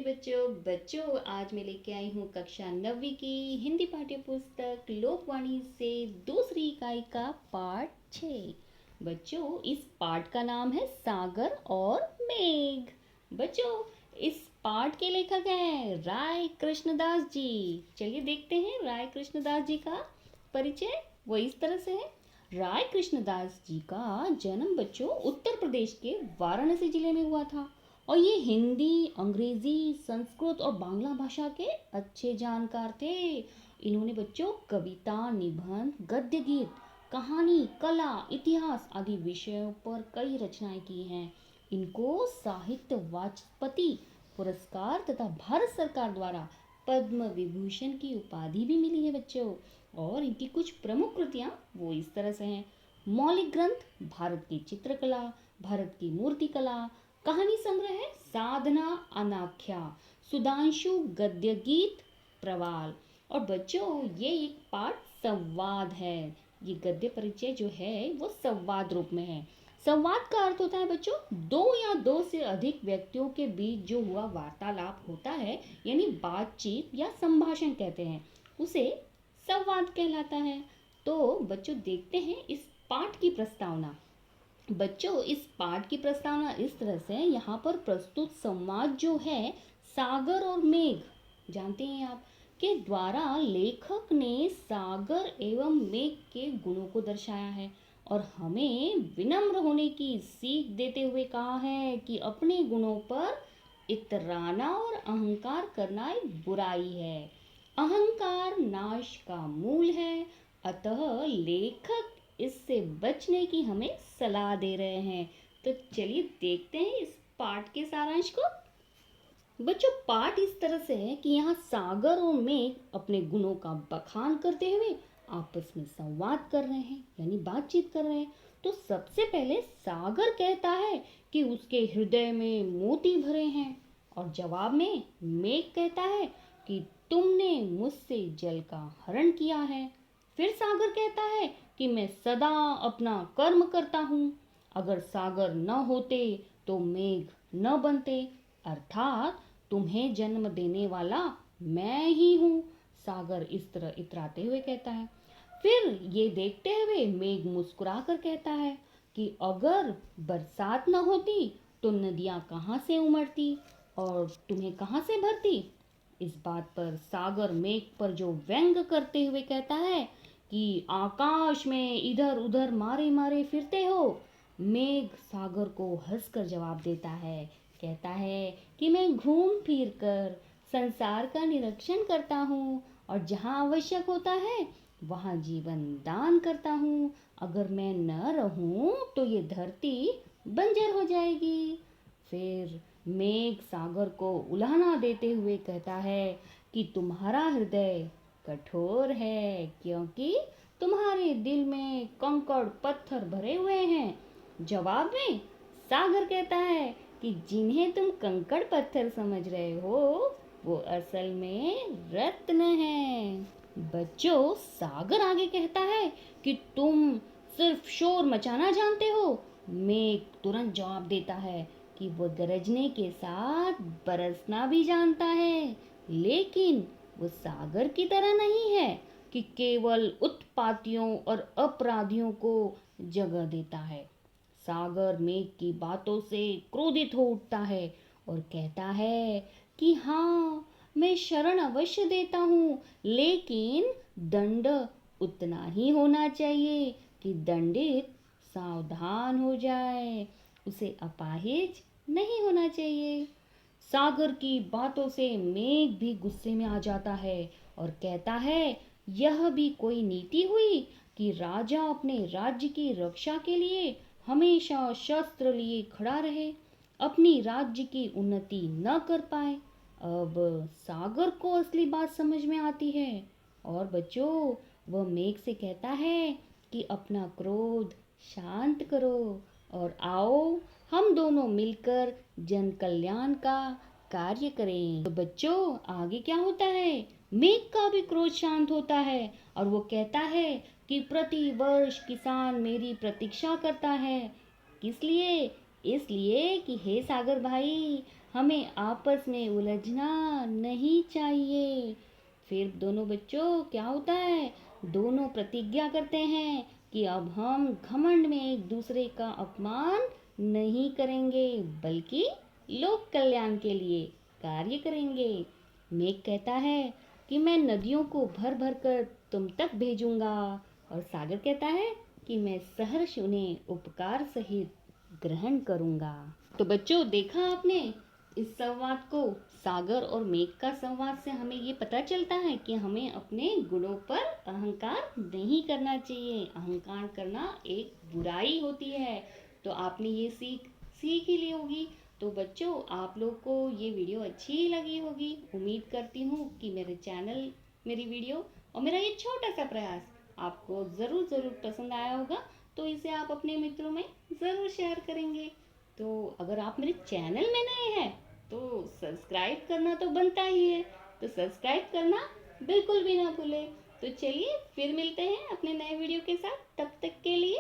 बच्चों आज मैं लेके आई हूँ कक्षा 9वीं की हिंदी पाठ्य पुस्तक लोकवाणी से दूसरी इकाई का पाठ 6। बच्चों इस पाठ का नाम है सागर और मेघ। बच्चों इस पाठ के लेखक हैं राय कृष्णदास जी। चलिए देखते हैं राय कृष्णदास जी का परिचय। वो इस तरह से है। राय कृष्णदास जी का जन्म बच्चों उत्तर प्रदेश के वाराणसी जिले में हुआ था और ये हिंदी, अंग्रेजी, संस्कृत और बांग्ला भाषा के अच्छे जानकार थे। इन्होंने बच्चों कविता, निबंध, गद्य गीत, कहानी, कला, इतिहास आदि विषयों पर कई रचनाएं की हैं। इनको साहित्य वाचस्पति पुरस्कार तथा भारत सरकार द्वारा पद्म विभूषण की उपाधि भी मिली है बच्चों। और इनकी कुछ प्रमुख कृतियां वो इस तरह से हैं। मौलिक ग्रंथ भारत की चित्रकला, भारत की मूर्तिकला, कहानी संग्रह है साधना अनाख्या, सुधांशु गद्य गीत, प्रवाल। और बच्चों ये एक पाठ संवाद है। ये गद्य परिचय जो है वो संवाद रूप में है। संवाद का अर्थ होता है बच्चों दो या दो से अधिक व्यक्तियों के बीच जो हुआ वार्तालाप होता है, यानी बातचीत या संभाषण कहते हैं, उसे संवाद कहलाता है। तो बच्चों देखते हैं इस पाठ की प्रस्तावना। बच्चों इस पाठ की प्रस्तावना इस तरह से यहाँ पर प्रस्तुत संवाद जो है सागर और मेघ, जानते हैं आप, के द्वारा लेखक ने सागर एवं मेघ के गुणों को दर्शाया है और हमें विनम्र होने की सीख देते हुए कहा है कि अपने गुणों पर इतराना और अहंकार करना एक बुराई है। अहंकार नाश का मूल है, अतः लेखक इससे बचने की हमें सलाह दे रहे हैं। तो चलिए देखते हैं इस पाठ के सारांश को। बच्चों पाठ इस तरह से है कि यहाँ सागर और मेघ अपने गुणों का बखान करते हुए आपस में संवाद कर रहे हैं, यानी बातचीत कर रहे हैं। तो सबसे पहले सागर कहता है कि उसके हृदय में मोती भरे हैं और जवाब में मेघ कहता है कि तुमने मुझसे जल का हरण किया है। फिर सागर कहता है कि मैं सदा अपना कर्म करता हूँ। अगर सागर न होते तो मेघ न बनते, अर्थात तुम्हें जन्म देने वाला मैं ही हूँ, सागर इस तरह इतराते हुए कहता है। फिर ये देखते हुए मेघ मुस्कुरा कर कहता है कि अगर बरसात न होती तो नदियाँ कहाँ से उमड़ती और तुम्हें कहाँ से भरती। इस बात पर सागर मेघ पर जो व्यंग करते हुए कहता है कि आकाश में इधर उधर मारे मारे फिरते हो। मेघ सागर को हंसकर जवाब देता है, कहता है कि मैं घूम फिर कर संसार का निरीक्षण करता हूँ और जहाँ आवश्यक होता है वहाँ जीवन दान करता हूँ। अगर मैं न रहूँ तो ये धरती बंजर हो जाएगी। फिर मेघ सागर को उलाहना देते हुए कहता है कि तुम्हारा हृदय कठोर है क्योंकि तुम्हारे दिल में कंकड़ पत्थर भरे हुए हैं। जवाब में सागर कहता है कि जिन्हें तुम कंकड़ पत्थर समझ रहे हो वो असल में रत्न हैं। बच्चों सागर आगे कहता है कि तुम सिर्फ शोर मचाना जानते हो। मेघ तुरंत जवाब देता है कि वो गरजने के साथ बरसना भी जानता है, लेकिन वो सागर की तरह नहीं है कि केवल उत्पातियों और अपराधियों को जगह देता है। सागर मेघ की बातों से क्रोधित हो उठता है और कहता है कि हाँ मैं शरण अवश्य देता हूँ, लेकिन दंड उतना ही होना चाहिए कि दंडित सावधान हो जाए, उसे अपाहिज नहीं होना चाहिए। सागर की बातों से मेघ भी गुस्से में आ जाता है और कहता है यह भी कोई नीति हुई कि राजा अपने राज्य की रक्षा के लिए हमेशा शस्त्र लिए खड़ा रहे, अपनी राज्य की उन्नति न कर पाए। अब सागर को असली बात समझ में आती है और बच्चों वह मेघ से कहता है कि अपना क्रोध शांत करो और आओ हम दोनों मिलकर जन कल्याण का कार्य करें। तो बच्चों आगे क्या होता है, मेघ का भी क्रोध शांत होता है और वो कहता है कि प्रति वर्ष किसान मेरी प्रतीक्षा करता है, किस लिए इसलिए कि हे सागर भाई, हमें आपस में उलझना नहीं चाहिए। फिर दोनों बच्चों क्या होता है, दोनों प्रतिज्ञा करते हैं कि अब हम घमंड में एक दूसरे का अपमान नहीं करेंगे, बल्कि लोक कल्याण के लिए कार्य करेंगे। मेघ कहता है कि मैं नदियों को भर भर कर तुम तक भेजूंगा, और सागर कहता है कि मैं सहर्ष उन्हें उपकार सहित ग्रहण करूंगा। तो बच्चों, देखा आपने इस संवाद को, सागर और मेघ का संवाद से हमें ये पता चलता है कि हमें अपने गुणों पर अहंकार नहीं करना चाहिए। अहंकार करना एक बुराई होती है। तो आपने ये सीख ही ली होगी। तो बच्चों, आप लोग को ये वीडियो अच्छी लगी होगी। उम्मीद करती हूँ कि मेरे चैनल, मेरी वीडियो और मेरा ये छोटा सा प्रयास आपको ज़रूर ज़रूर पसंद आया होगा। तो इसे आप अपने मित्रों में ज़रूर शेयर करेंगे। तो अगर आप मेरे चैनल में नए हैं तो सब्सक्राइब करना तो बनता ही है। तो सब्सक्राइब करना बिल्कुल भी ना भूलें। तो चलिए फिर मिलते हैं अपने नए वीडियो के साथ। तब तक के लिए